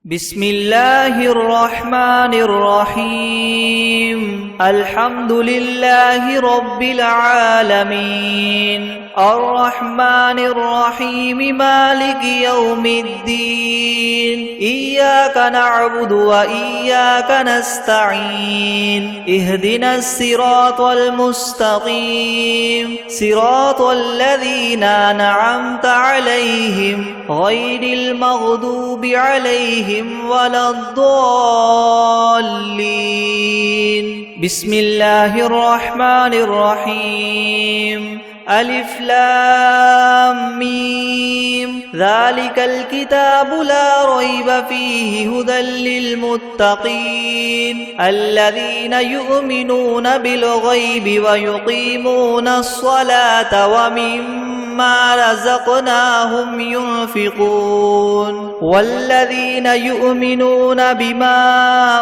بسم الله الرحمن الرحيم الحمد لله رب العالمين الرحمن الرحيم مالك يوم الدين إياك نعبد وإياك نستعين اهدنا الصراط المستقيم صراط الذين أنعمت عليهم غير المغضوب عليهم ولا الضالين بسم الله الرحمن الرحيم ألف لام ميم ذلك الكتاب لا ريب فيه هدى للمتقين الذين يؤمنون بالغيب ويقيمون الصلاة ومما رزقناهم ينفقون والذين يؤمنون بما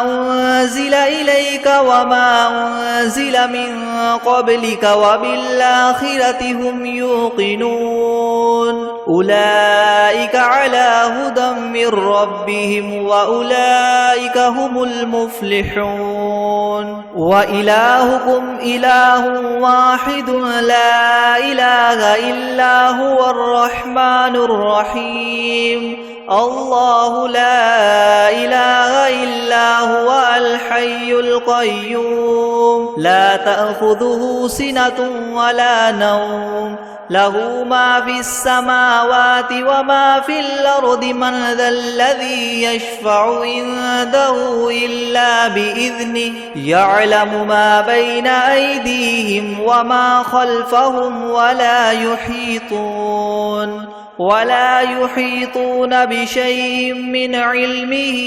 أنزل إليك وما أنزل من قبلك وبالآخرة هم يوقنون أولئك على هدى من ربهم وأولئك هم المفلحون وإلهكم إله واحد لا إله إلا هو الرحمن الرحيم الله لا إله إلا هو الحي القيوم لا تأخذه سنة ولا نوم له ما في السماوات وما في الأرض من ذا الذي يشفع عنده إلا بإذنه يعلم ما بين أيديهم وما خلفهم ولا يحيطون بشيء من علمه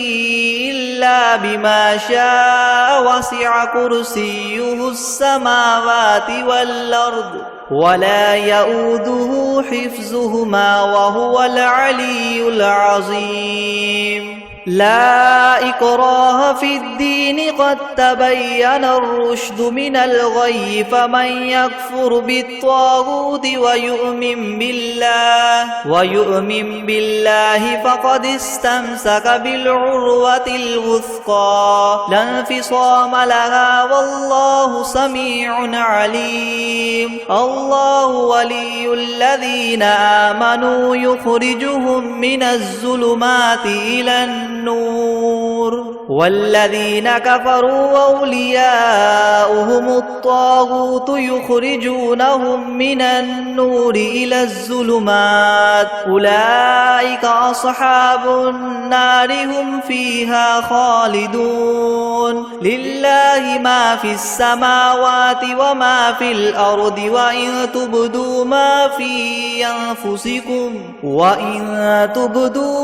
إلا بما شاء وسع كرسيه السماوات والأرض ولا يؤوده حفظهما وهو العلي العظيم لا إكراه في الدين قد تبين الرشد من الغي فمن يكفر بالطاغوت ويؤمن بالله فقد استمسك بالعروة الوثقى لا انفصام لها والله سميع عليم الله ولي الذين آمنوا يخرجهم من الظلمات إلى النور والذين كفروا أولياؤهم الطاغوت يخرجونهم من النور إلى الظلمات أولئك أصحاب النار هم فيها خالدون لله ما في السماوات وما في الأرض وإن تبدوا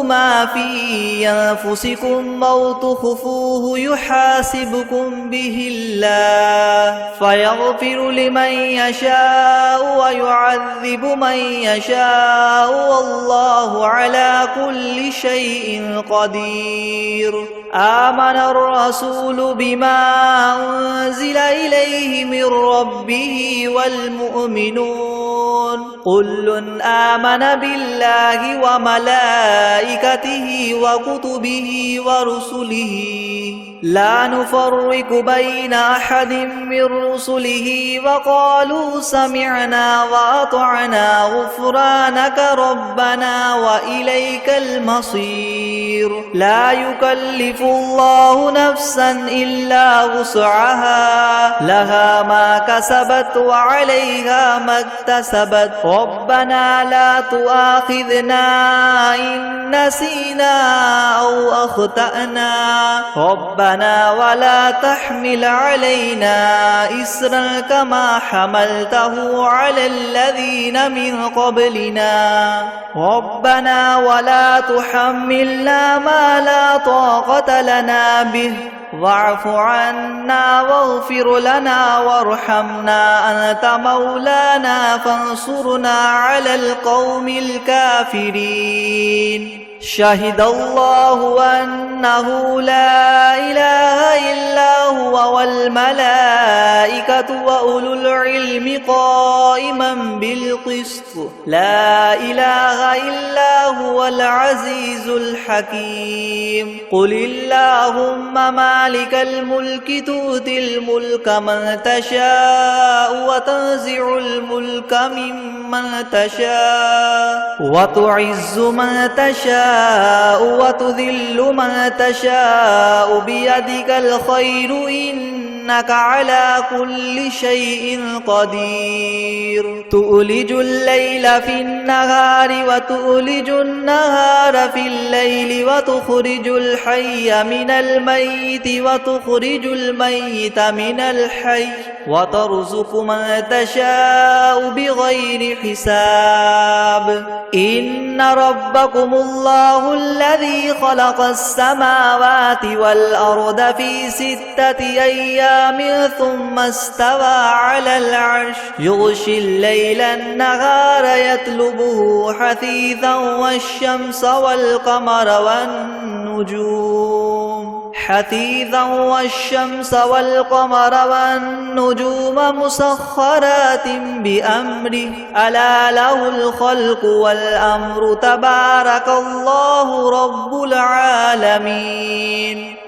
ما في أنفسكم أو تخفوه يحاسبكم به الله فيغفر لمن يشاء ويعذب من يشاء والله على كل شيء قدير آمن الرسول بما أنزل إليه من ربه والمؤمنون كل آمن بالله وملائكته وكتبه ورسله لا نفرق بين أحد من رسله وقالوا سمعنا وأطعنا غفرانك ربنا وإليك المصير لا يكلف الله نفسا إلا وسعها لها ما كسبت وعليها ما اكتسبت ربنا لا تؤاخذنا إن نسينا أو أخطأنا ربنا ولا تحمل علينا إسرا كما حملته على الذين من قبلنا ربنا ولا تحملنا ما لا طاقة لنا به واعف عنا واغفر لنا وارحمنا أنت مولانا فانصرنا على القوم الكافرين شهد الله أنه لا إله إلا هو والملائكة وأولو العلم قائما بالقسط لا إله إلا هو العزيز الحكيم قل اللهم مالك الملك تؤتي الملك من تشاء وتنزع الملك ممن تشاء وتعز من تشاء وتذل من تشاء بيدك الخير إنك على كل شيء قدير تؤلج الليل في النهار وتؤلج النهار في الليل وتخرج الحي من الميت وتخرج الميت من الحي وترزق من تشاء بغير حساب إن ربكم الله الذي خلق السماوات والأرض في 6 أيام ثم استوى على العرش يغشي الليل النهار يطلبه حثيثا والشمس والقمر والنجوم مسخرات بأمره ألا له الخلق والأمر تبارك الله رب العالمين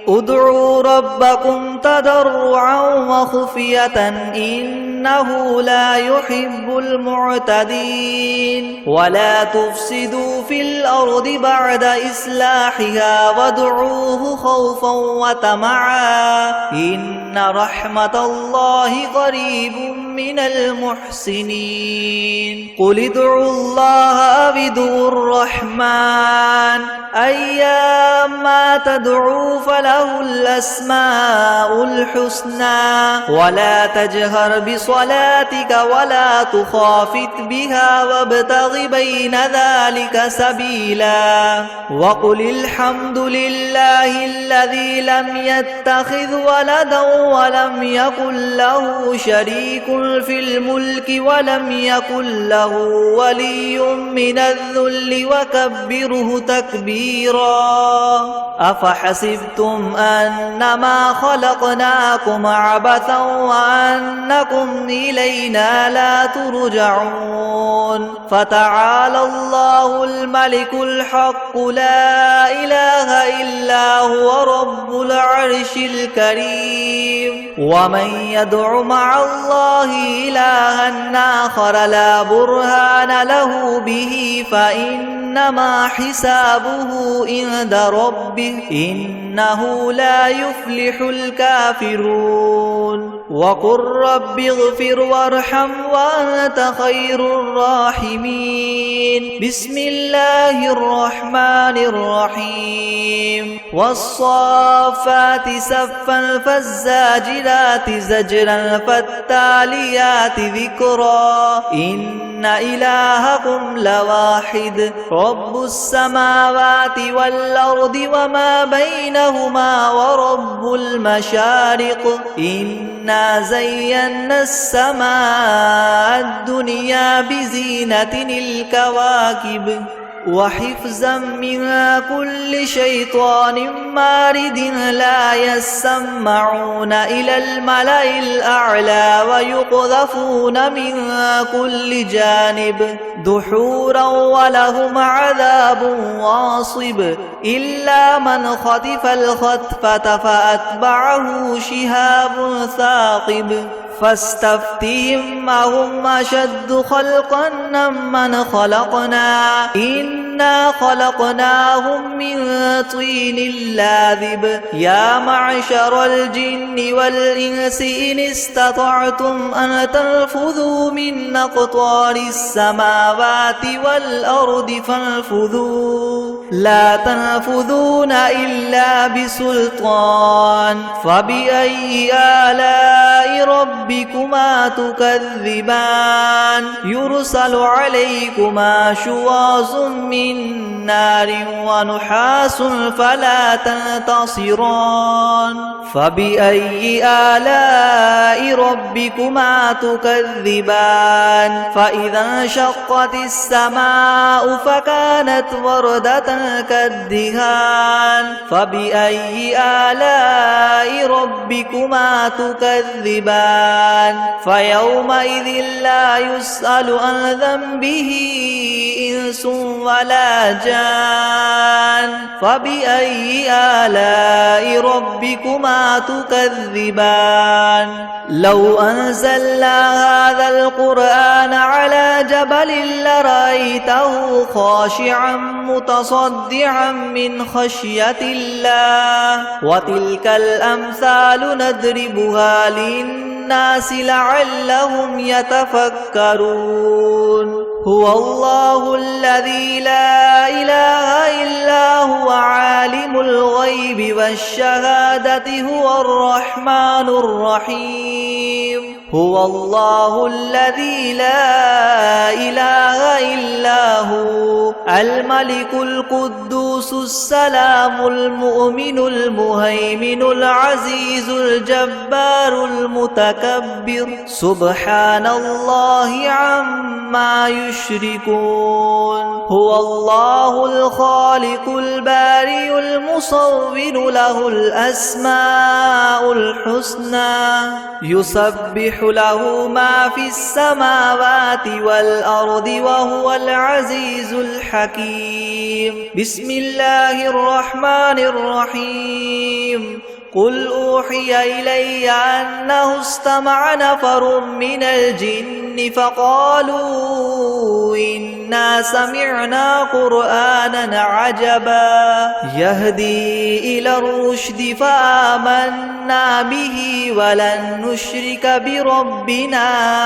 ادعوا ربكم تضرعا وخفية إنه لا يحب المعتدين ولا تفسدوا في الأرض بعد إصلاحها وادعوه خوفا وطمعا إن رحمة الله قريب من المحسنين قل ادعوا الله أو ادعوا الرحمن أيما تدعوا فله الأسماء الحسنى ولا تجهر بصلاتك ولا تخافت بها وابتغ بين ذلك سبيلا وقل الحمد لله الذي لم يتخذ ولدا ولم يكن له شريك في الملك ولم يكن له ولي من الذل وكبره تكبيرا أفحسبتم أنما خلقناكم عبثا وأنكم إلينا لا ترجعون فتعالى الله الملك الحق لا إله إلا هو رب العرش الكريم ومن يدع مع الله إلها آخر لا برهان له به فإنما حسابه عند ربه إنه لا يفلح الكافرون وقل رب اغفر وارحم وأنت خير الراحمين بسم الله الرحمن الرحيم والصافات صفا فالزاجرات زجرا فالتاليات ذكرا إن إلهكم لواحد رب السماوات والأرض وما بينهما ورب المشارق إنا زينا السماء الدنيا بزينة الكواكب وحفظا من كل شيطان مارد لا يسمعون إلى الملأ الأعلى ويقذفون من كل جانب دحورا ولهم عذاب واصب إلا من خطف الخطفة فأتبعه شهاب ثاقب فاستفتهم أهم أشد خلقا ممن خلقنا إنا خلقناهم من طين لاذب يا معشر الجن والإنس إن استطعتم أن تنفذوا من أقطار السماوات والأرض فانفذوا لا تنفذون إلا بسلطان فبأي آلاء ربكما تكذبان يرسل عليكما شواظ من نار ونحاس فلا تنتصران فبأي آلاء ربكما تكذبان فإذا انشقت السماء فكانت وردة كالدهان فبأي آلاء ربكما تكذبان فيومئذ لا يسأل عن ذنبه إنس ولا جان فبأي آلاء ربكما تكذبان لو أنزلنا هذا القرآن على جبل لرأيته خاشعا متصدعا من خشية الله وتلك الأمثال نضربها للناس لعلهم يتفكرون هو الله الذي لا إله إلا هو عالم الغيب والشهادة هو الرحمن الرحيم هو الله الذي لا إله إلا هو الملك القدوس السلام المؤمن المهيمن العزيز الجبار المتكبر سبحان الله عما يشركون هو الله الخالق البارئ المصور له الأسماء الحسنى يسبح له ما في السماوات والأرض وهو العزيز الحكيم بسم الله الرحمن الرحيم قل أوحي إلي أنه استمع نفر من الجن فقالوا إنا سمعنا قرآنا عجبا يهدي إلى الرشد فآمنا به ولن نشرك بربنا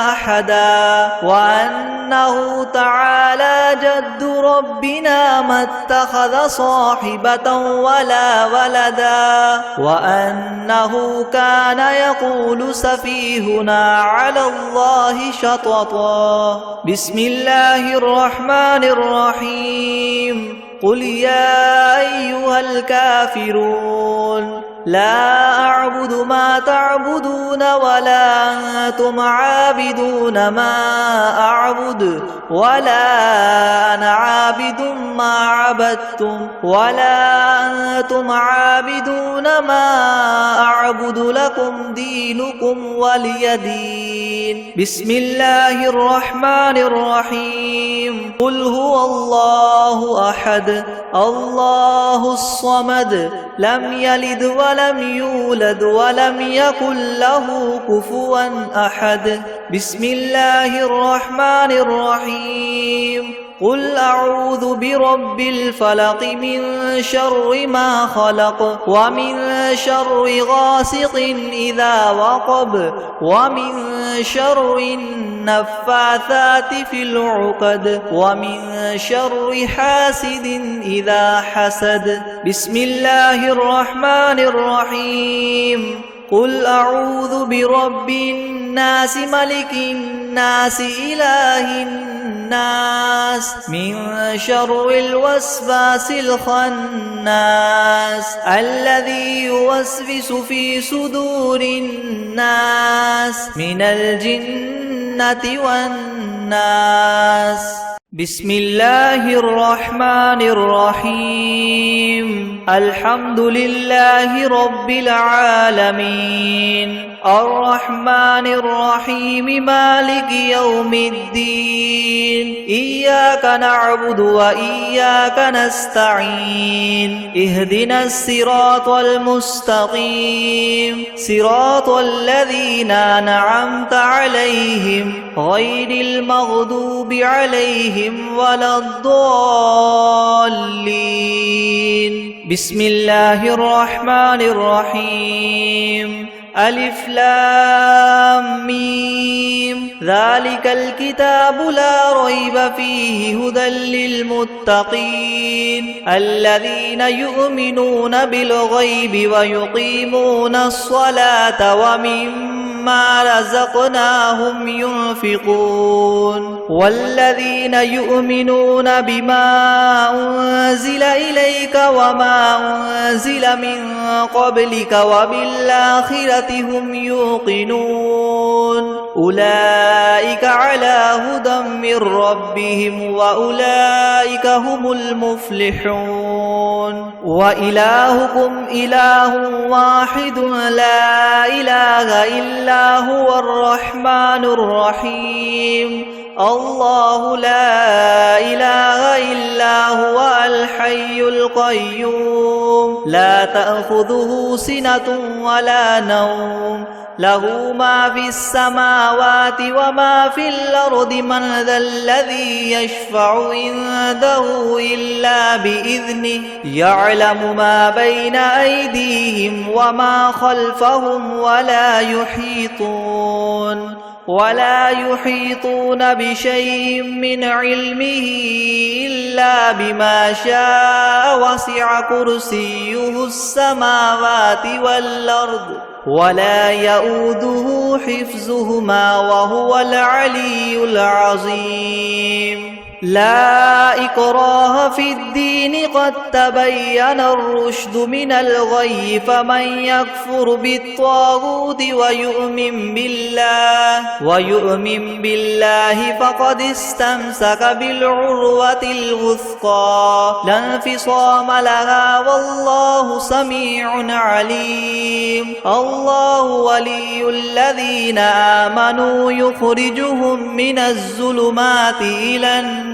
أحدا وأنه تعالى جد ربنا ما اتخذ صاحبة ولا ولدا وأنه كان يقول سفيهنا على الله شططا بسم الله الرحمن الرحيم قل يا أيها الكافرون لا أعبد ما تعبدون ولا أنتم عابدون ما أعبد ولا أنا عابد ما عبدتم ولا أنتم عابدون ما أعبد لكم دينكم ولي دين بسم الله الرحمن الرحيم قل هو الله أحد الله الصمد لم يلد ولم يولد ولم يكن له كفوا أحد بسم الله الرحمن الرحيم قل أعوذ برب الفلق من شر ما خلق ومن شر غاسق إذا وقب ومن شر النفاثات في العقد ومن شر حاسد إذا حسد بسم الله الرحمن الرحيم قل أعوذ برب الناس ملك الناس إله الناس من شر الوسواس الخناس الذي يوسوس في صدور الناس من الجنة والناس بسم الله الرحمن الرحيم الحمد لله رب العالمين الرحمن الرحيم مالك يوم الدين إياك نعبد وإياك نستعين اهدنا الصراط المستقيم صراط الذين أنعمت عليهم غير المغضوب عليهم ولا الضالين بسم الله الرحمن الرحيم ألف لام ميم ذلك الكتاب لا ريب فيه هدى للمتقين الذين يؤمنون بالغيب ويقيمون الصلاة ومما رزقناهم ينفقون والذين يؤمنون بما أنزل إليك وما أنزل من قبلك وبالآخرة هم يوقنون أولئك على هدى من ربهم وأولئك هم المفلحون وإلهكم إله واحد لا إله إلا هو الرحمن الرحيم الله لا إله إلا هو الحي القيوم لا تأخذه سنة ولا نوم له ما في السماوات وما في الأرض من ذا الذي يشفع عنده إلا بإذنه يعلم ما بين أيديهم وما خلفهم ولا يحيطون بشيء من علمه إلا بما شاء وسع كرسيه السماوات والأرض ولا يؤوده حفظهما وهو العلي العظيم لا إكراه في الدين قد تبين الرشد من الغي فمن يكفر بالطاغوت ويؤمن بالله فقد استمسك بالعروة الوثقى لا انفصام لها والله سميع عليم الله ولي الذين آمنوا يخرجهم من الظلمات إلى النور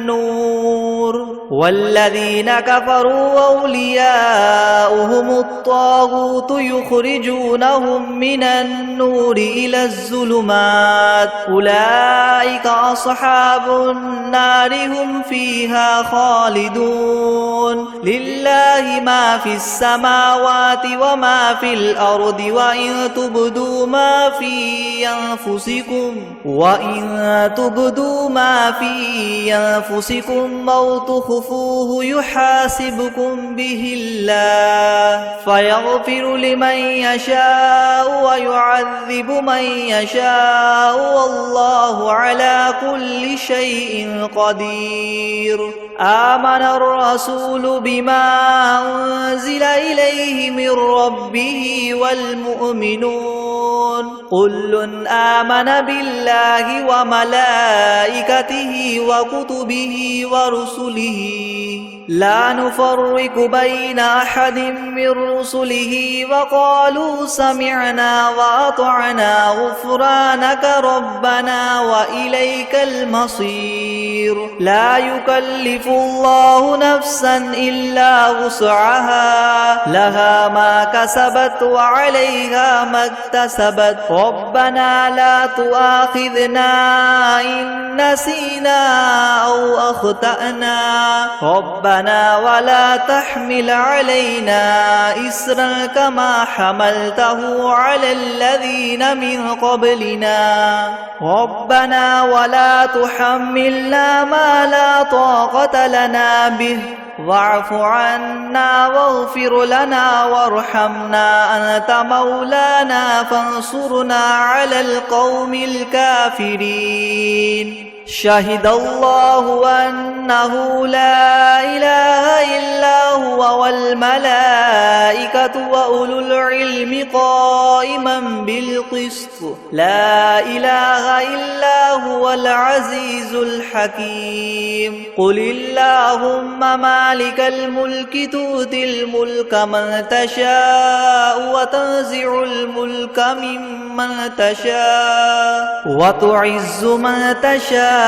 والذين كفروا أولياؤهم الطاغوت يخرجونهم من النور إلى الظلمات أولئك أصحاب النار هم فيها خالدون لله ما في السماوات وما في الأرض وإن تبدوا ما في أنفسكم أو تخفوه يحاسبكم به الله فيغفر لمن يشاء ويعذب من يشاء والله على كل شيء قدير آمن الرسول بما أنزل إليه من ربه والمؤمنون كل آمن بالله وملائكته وكتبه ورسله لا نفرق بين أحد من رسله وقالوا سمعنا وأطعنا غفرانك ربنا وإليك المصير لا يكلف الله نفسا إلا وسعها لها ما كسبت وعليها ما اكتسبت ربنا لا تؤاخذنا إن نسينا أو أخطأنا ربنا ولا تحمل علينا إسرا كما حملته على الذين من قبلنا ربنا ولا تحملنا ما لا طاقة لنا به واعف عنا واغفر لنا وارحمنا أنت مولانا فانصرنا على القوم الكافرين شهد الله أنه لا إله إلا هو والملائكة وأولو العلم قائما بالقسط لا إله إلا هو العزيز الحكيم قل اللهم مالك الملك تؤتي الملك من تشاء وتنزع الملك ممن تشاء وتعز من تشاء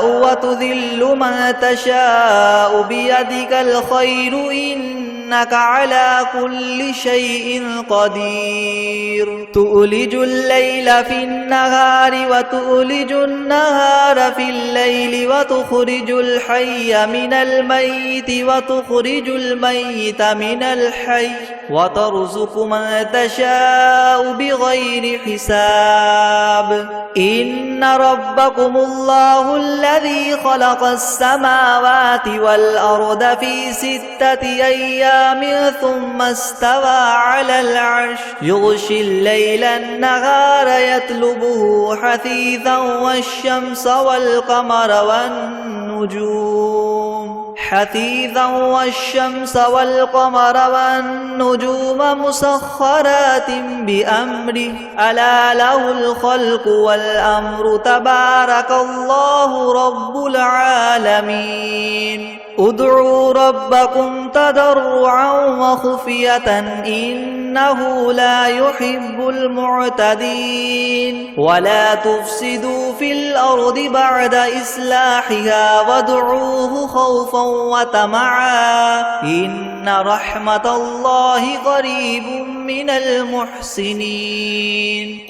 وتذل من تشاء بيدك الخير إنك على كل شيء قدير تؤلج الليل في النهار وتؤلج النهار في الليل وتخرج الحي من الميت وتخرج الميت من الحي وترزق من تشاء بغير حساب إن ربكم الله الذي خلق السماوات والأرض في 6 أيام ثم استوى على العرش يغشي الليل النهار يطلبه حثيثا والشمس والقمر والنجوم حثيثا والشمس والقمر والنجوم مسخرات بأمره ألا له الخلق والأمر تبارك الله رب العالمين ادعوا ربكم تضرعا وخفية إنه لا يحب المعتدين ولا تفسدوا في الأرض بعد إصلاحها وادعوه خوفا وطمعا إن رحمة الله قريب من المحسنين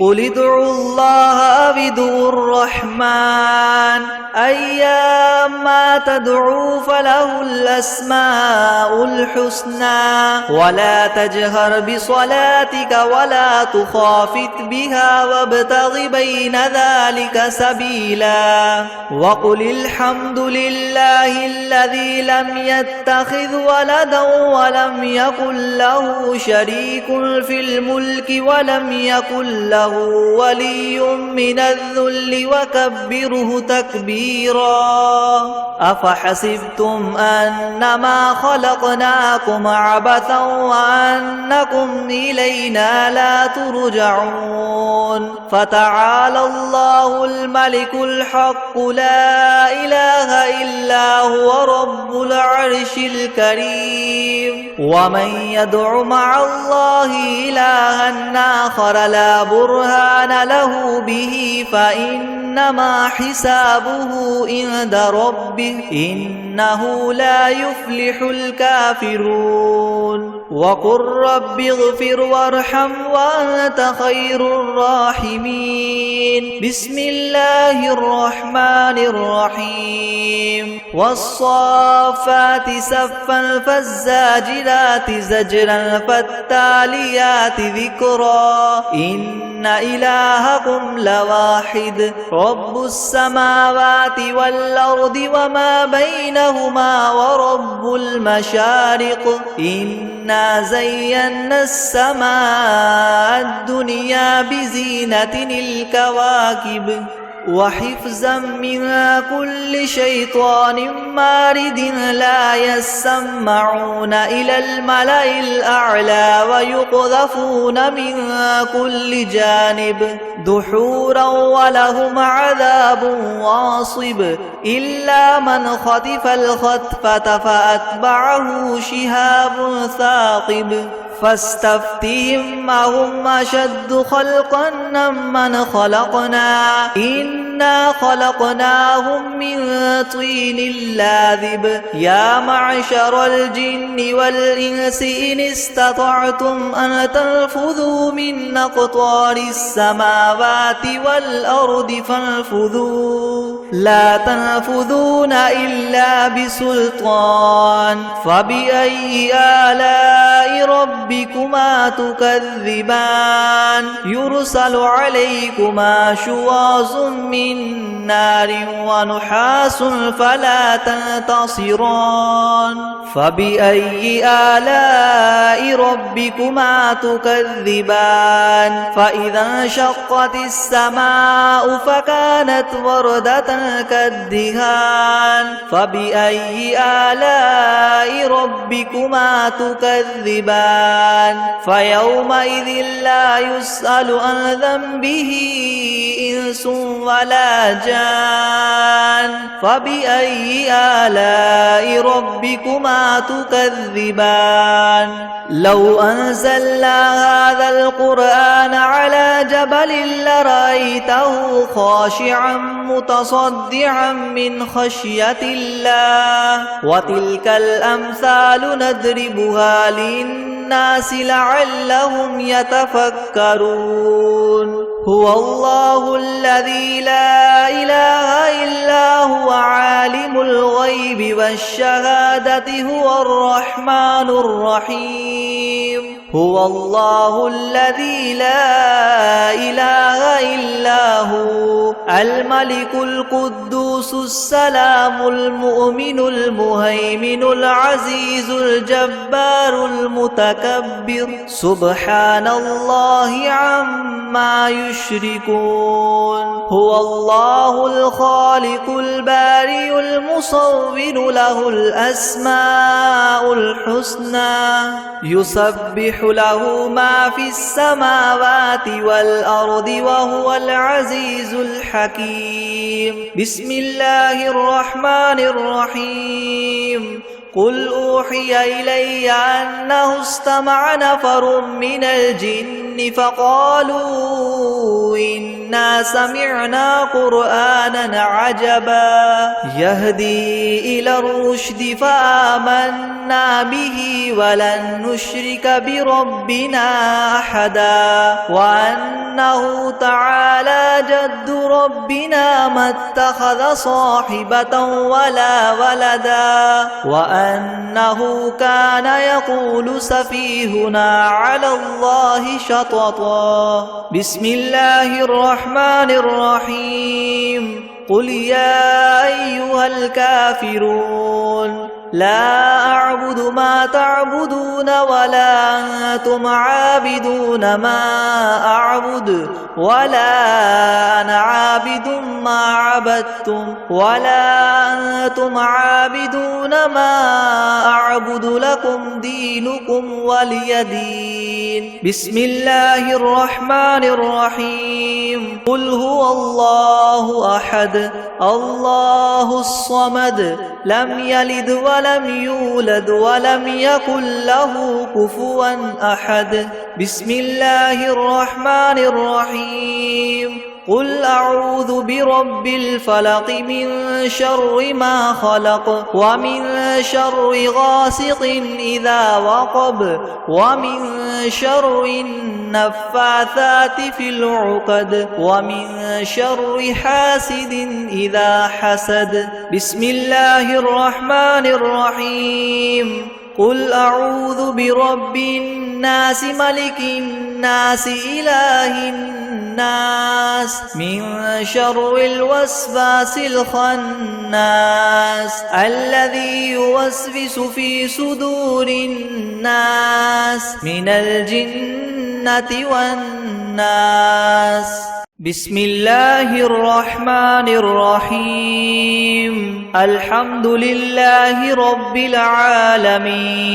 قل ادعوا الله أو ادعوا الرحمن أيما تدعوا فله الأسماء الحسنى ولا تجهر بصلاتك ولا تخافت بها وابتغ بين ذلك سبيلا وقل الحمد لله الذي لم يتخذ ولدا ولم يكن له شريك في الملك ولم يكن له ولي من الذل وكبره تكبيرا أفحسبتم أنما خلقناكم عبثا وأنكم إلينا لا ترجعون فتعالى الله الملك الحق لا إله إلا هو رب العرش الكريم ومن يدع مع الله إلها آخر لا برهان له به فإنما حسابه عند ربه إنه لا يفلح الكافرون وقل رب اغفر وارحم وأنت خير الراحمين بسم الله الرحمن الرحيم والصافات صفا فالزاجرات زجرا فالتاليات ذكرا إن إلهكم لواحد رب السماوات والأرض وما بينهما ورب المشارق إنا زينا السماء الدنيا بزينة الكواكب وحفظا من كل شيطان مارد لا يسمعون إلى الملأ الأعلى ويقذفون من كل جانب دحورا ولهم عذاب واصب إلا من خطف الخطفة فأتبعه شهاب ثاقب فاستفتهم أهم أشد خلقا أمن خلقنا إنا خلقناهم من طين لاذب يا معشر الجن والإنس إن استطعتم أن تنفذوا من أقطار السماوات والأرض فانفذوا لا تنفذون إلا بسلطان فبأي آلاء ربكما تكذبان يرسل عليكما شواظ من نار ونحاس فلا تنتصران فبأي آلاء ربكما تكذبان فإذا انشقت السماء فكانت وردة كالدهان فبأي آلاء ربكما تكذبان فيومئذ لا يسأل عن ذنبه إنس ولا جان فبأي آلاء ربكما تكذبان لو أنزلنا هذا القرآن على جبل لرأيته خاشعا متصدعا من خشية الله وتلك الأمثال نضربها للناس لعلهم يتفكرون هو الله الذي لا إله إلا هو عالم الغيب والشهادة هو الرحمن الرحيم هو الله الذي لا إله إلا هو الملك القدوس السلام المؤمن المهيمن العزيز الجبار المتكبر سبحان الله عما يشركون يشركون هو الله الخالق البارئ المصور له الأسماء الحسنى يسبح له ما في السماوات والأرض وهو العزيز الحكيم بسم الله الرحمن الرحيم قل أوحي إلي أنه استمع نفر من الجن فقالوا إنا سمعنا قرآنا عجبا يهدي إلى الرشد فآمنا به ولن نشرك بربنا أحدا وأنه تعالى جد ربنا ما اتخذ صاحبة ولا ولدا وأنه كان يقول سفيهنا على الله شططا بسم الله الرحمن الرحيم قل يا أيها الكافرون لا أعبد ما تعبدون ولا أنتم عابدون ما أعبد ولا أنا عابد ما عبدتم ولا أنتم عابدون ما أعبد لكم دينكم ولي دين بسم الله الرحمن الرحيم قل هو الله أحد الله الصمد لم يلد ولم يولد ولم يكن له كفوا أحد بسم الله الرحمن الرحيم قل أعوذ برب الفلق من شر ما خلق ومن شر غاسق إذا وقب ومن شر النفاثات في العقد ومن شر حاسد إذا حسد بسم الله الرحمن الرحيم قل أعوذ برب الناس ملك الناس إله الناس من شر الوسواس الخناس الذي يوسوس في صدور الناس من الجنة والناس بسم الله الرحمن الرحيم الحمد لله رب العالمين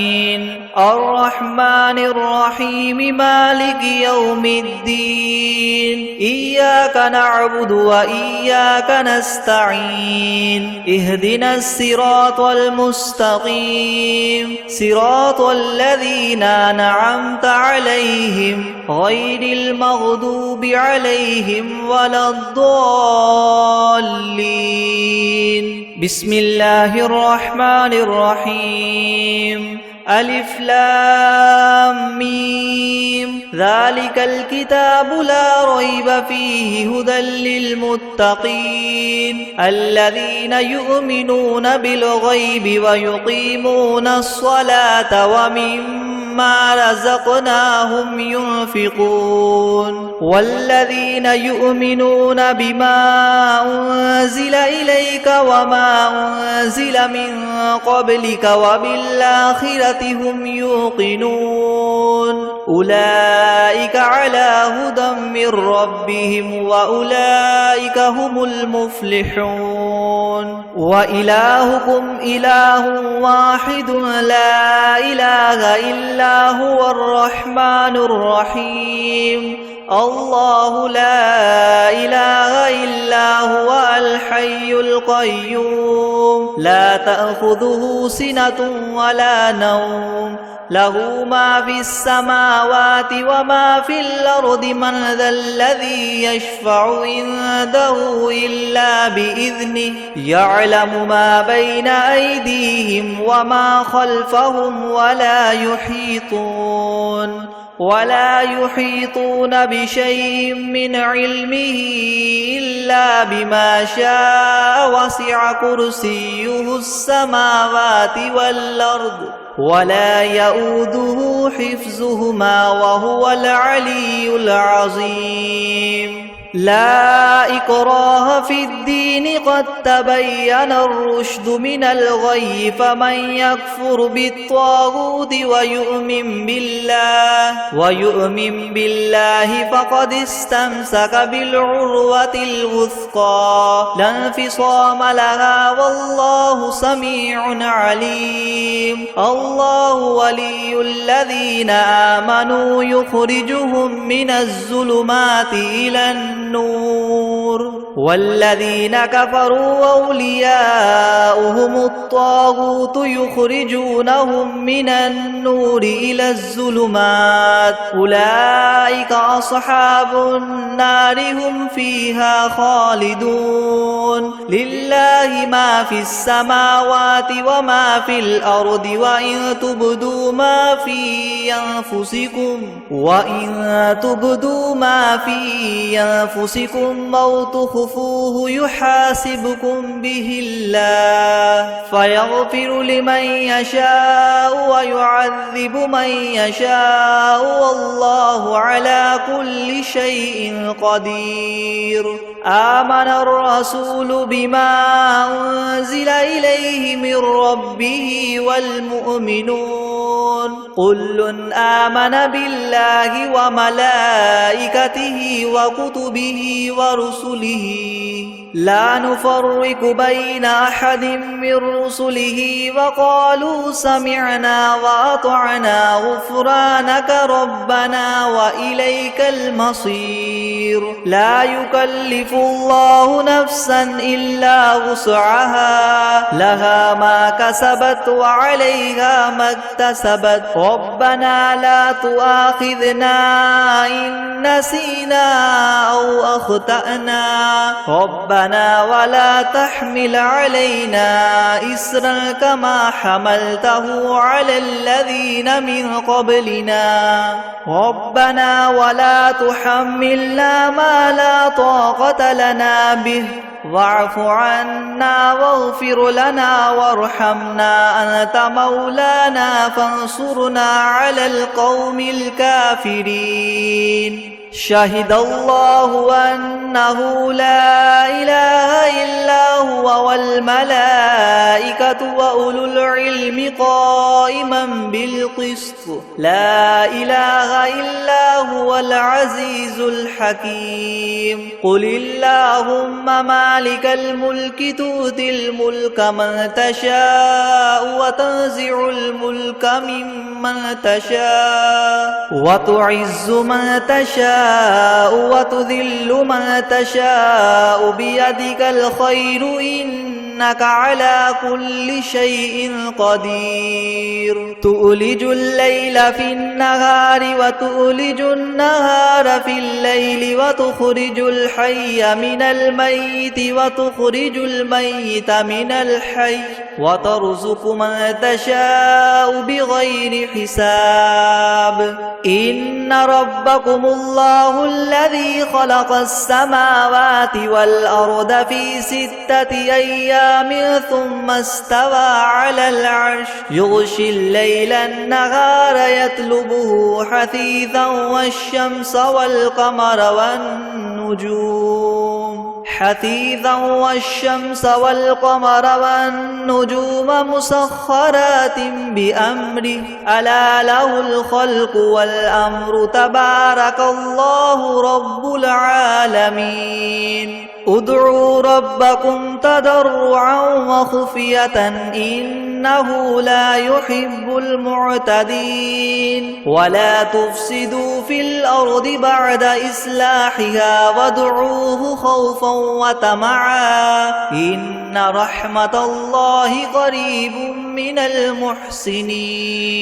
الرحمن الرحيم مالك يوم الدين إياك نعبد وإياك نستعين اهدنا الصراط المستقيم صراط الذين أنعمت عليهم غير المغضوب عليهم ولا الضالين بسم الله الرحمن الرحيم ألف لام ميم ذلك الكتاب لا ريب فيه هدى للمتقين الذين يؤمنون بالغيب ويقيمون الصلاة ومما رزقناهم ينفقون والذين يؤمنون بما أنزل إليك وما أنزل من قبلك وبالآخرة هم يوقنون أولئك على هدى من ربهم وأولئك هم المفلحون وإلهكم إله واحد لا إله إلا هو الرحمن الرحيم الله لا إله إلا هو الحي القيوم لا تأخذه سنة ولا نوم له ما في السماوات وما في الأرض من ذا الذي يشفع عنده إلا بإذنه يعلم ما بين أيديهم وما خلفهم ولا يحيطون بشيء من علمه إلا بما شاء وسع كرسيه السماوات والأرض ولا يؤوده حفظهما وهو العلي العظيم لا إكراه في الدين قد تبين الرشد من الغي فمن يكفر بالطاغوت ويؤمن بالله فقد استمسك بالعروة الوثقى لا انفصام لها والله سميع عليم الله ولي الذين آمنوا يخرجهم من الظلمات إلى النور والذين كفروا أولياؤهم الطاغوت يخرجونهم من النور إلى الظلمات أولئك أصحاب النار هم فيها خالدون لله ما في السماوات وما في الأرض وإن تبدوا ما في أنفسكم أو تخفوه يحاسبكم به الله فيغفر لمن يشاء ويعذب من يشاء والله على كل شيء قدير آمن الرسول بما أنزل إليه من ربه والمؤمنون كل آمن بالله وملائكته وكتبه ورسله لا نفرق بين أحد من رسله وقالوا سمعنا وأطعنا غفرانك ربنا وإليك المصير لا يكلف الله نفسا إلا وسعها لها ما كسبت وعليها ما اكتسبت ربنا لا تؤاخذنا إن نسينا أو أخطأنا ربنا ولا تحمل علينا إسرا كما حملته على الذين من قبلنا ربنا ولا تحملنا ما لا طاقة لنا به واعف عنا واغفر لنا وارحمنا أنت مولانا فانصرنا على القوم الكافرين شهد الله أنه لا إله إلا هو والملائكة وأولو العلم قائما بالقسط لا إله إلا هو العزيز الحكيم قل اللهم مالك الملك تؤتي الملك من تشاء وتنزع الملك ممن تشاء وتعز من تشاء وتذل من تشاء بيدك الخير إنك على كل شيء قدير تؤلج الليل في النهار وتؤلج النهار في الليل وتخرج الحي من الميت وتخرج الميت من الحي وترزق من تشاء بغير حساب إن ربكم الله الذي خلق السماوات والأرض في 6 أيام ثم استوى على العرش يغشي الليل النهار يطلبه حثيثا والشمس والقمر والنجوم مسخرات بأمره ألا له الخلق والأمر تبارك الله رب العالمين ادعوا ربكم تضرعا وخفية إنه لا يحب المعتدين ولا تفسدوا في الأرض بعد إصلاحها وادعوه خوفا وطمعا إن رحمة الله قريب من المحسنين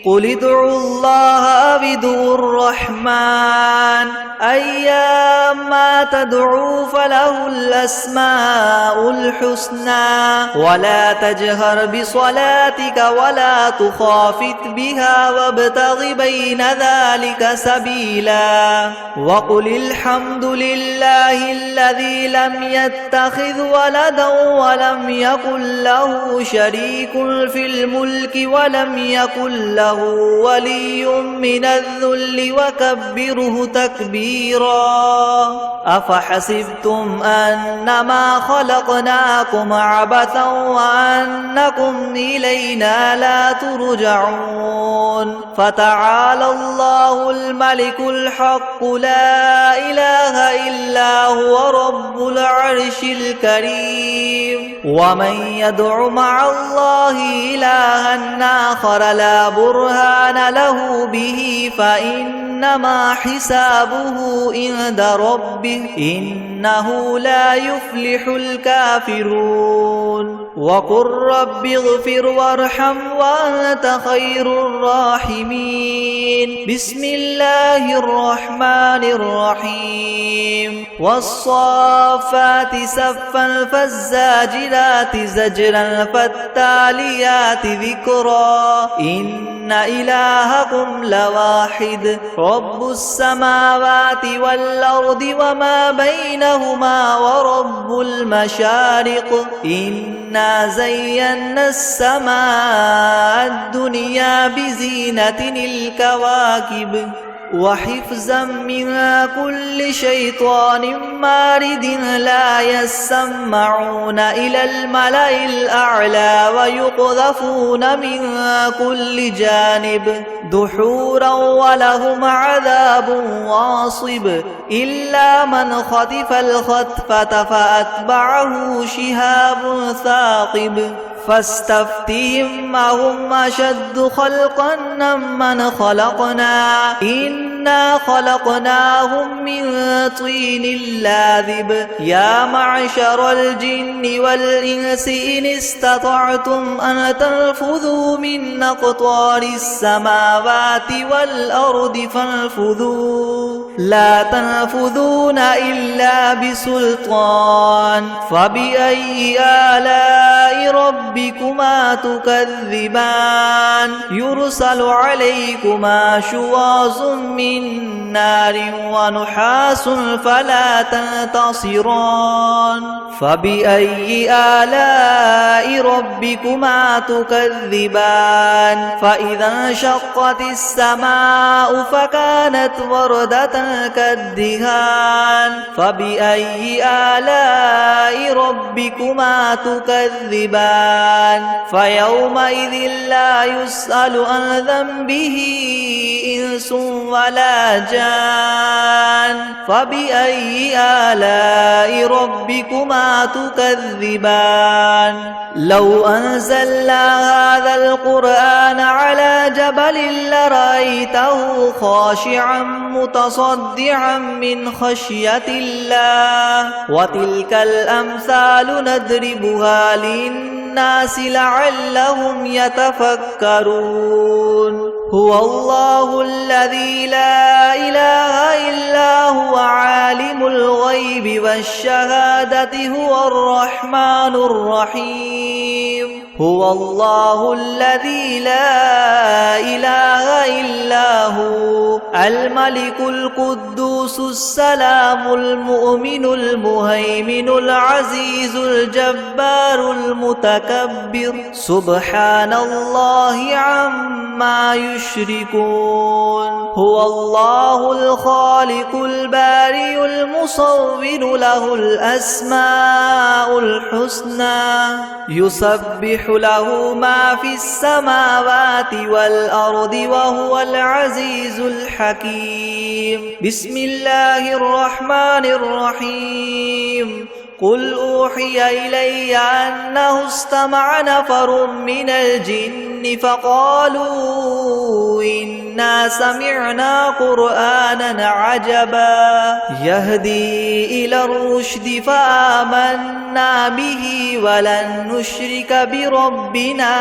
قل ادعوا الله أو ادعوا الرحمن أيما تدعوا فله الأسماء الحسنى ولا تجهر بصلاتك ولا تخافت بها وابتغ بين ذلك سبيلا وقل الحمد لله الذي لم يتخذ ولدا ولم يكن له شريك في الملك ولم يكن له ولي من الذل وكبره تكبيرا أفحسبتم أنما خلقناكم عبثا وأنكم إلينا لا ترجعون فتعالى الله الملك الحق لا إله إلا هو رب العرش الكريم ومن يدع مع الله إلها آخر لا برهان له به فإنما حسابه عند ربه إنه لا يفلح الكافرون وقل رب اغفر وارحم وأنت خير الراحمين بسم الله الرحمن الرحيم والصافات صفا فالزاجرات زجرا فالتاليات ذكرا إن إلهكم لواحد رب السماوات والأرض وما بينهما ورب المشارق إنا زينا السماء الدنيا بزينة الكواكب وحفظا من كل شيطان مارد لا يسمعون إلى الملأ الأعلى ويقذفون من كل جانب دحورا ولهم عذاب واصب إلا من خطف الخطفة فأتبعه شهاب ثاقب فاستفتهم أهم أشد خلقا من خلقنا إنا خلقناهم من طين لاذب يا معشر الجن والإنس إن استطعتم أن تنفذوا من أقطار السماوات والأرض فانفذوا لا تنفذون إلا بسلطان فبأي آلاء ربكما تكذبان يرسل عليكما شواظ من نار ونحاس فلا تنتصران فبأي آلاء ربكما تكذبان فإذا انشقت السماء فكانت وردة كالدهان فبأي آلاء ربكما تكذبان فيومئذ لا يسأل عن ذنبه إنس ولا جان فبأي آلاء ربكما تكذبان لو أنزلنا هذا القرآن على جبل لرأيته خاشعا متصدعا من خشية الله وتلك الأمثال نضربها للناس لعلهم يتفكرون هو الله الذي لا إله إلا هو عالم الغيب والشهادة هو الرحمن الرحيم هو الله الذي لا إله إلا هو الملك القدوس السلام المؤمن المهيمن العزيز الجبار المتكبر سبحان الله عما يشركون هو الله الخالق البارئ المصور له الأسماء الحسنى يسبح له ما في السماوات والأرض وهو العزيز الحكيم بسم الله الرحمن الرحيم قل أوحي إلي أنه استمع نفر من الجن فقالوا إنا سمعنا قرآنا عجبا يهدي إلى الرشد فآمنا به ولن نشرك بربنا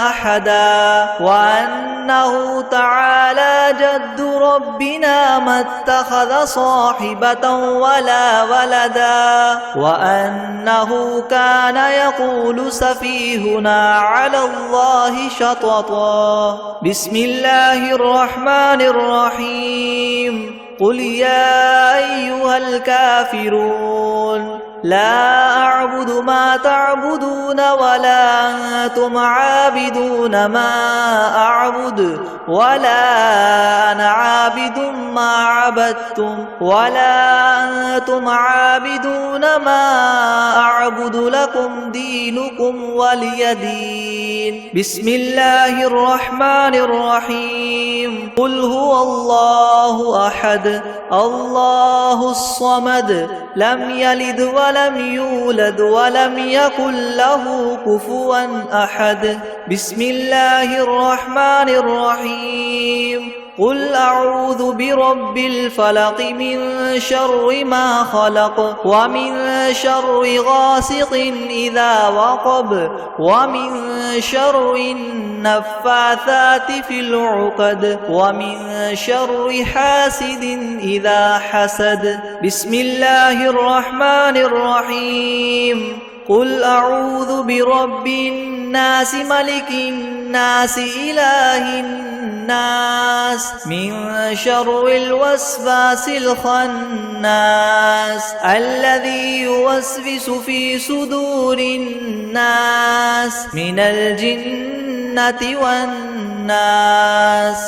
أحدا وأنه تعالى جد ربنا ما اتخذ صاحبة ولا ولدا وأنه كان يقول سفيهنا على الله شططا بسم الله الرحمن الرحيم قل يا أيها الكافرون لا أعبد ما تعبدون ولا أنتم عابدون ما أعبد ولا أنا عابد ما عبدتم ولا أنتم عابدون ما أعبد لكم دينكم ولي دين. بسم الله الرحمن الرحيم. قل هو الله أحد الله الصمد لم يلد ولم يولد ولم يكن له كفوا أحد. بسم الله الرحمن الرحيم. قل أعوذ برب الفلق من شر ما خلق ومن شر غاسق إذا وقب ومن شر النفاثات في العقد ومن شر حاسد إذا حسد. بسم الله الرحمن الرحيم. قل أعوذ برب الناس ملك الناس إله الناس من شر الوسواس الخناس الذي يوسوس في صدور الناس من الجنة والناس.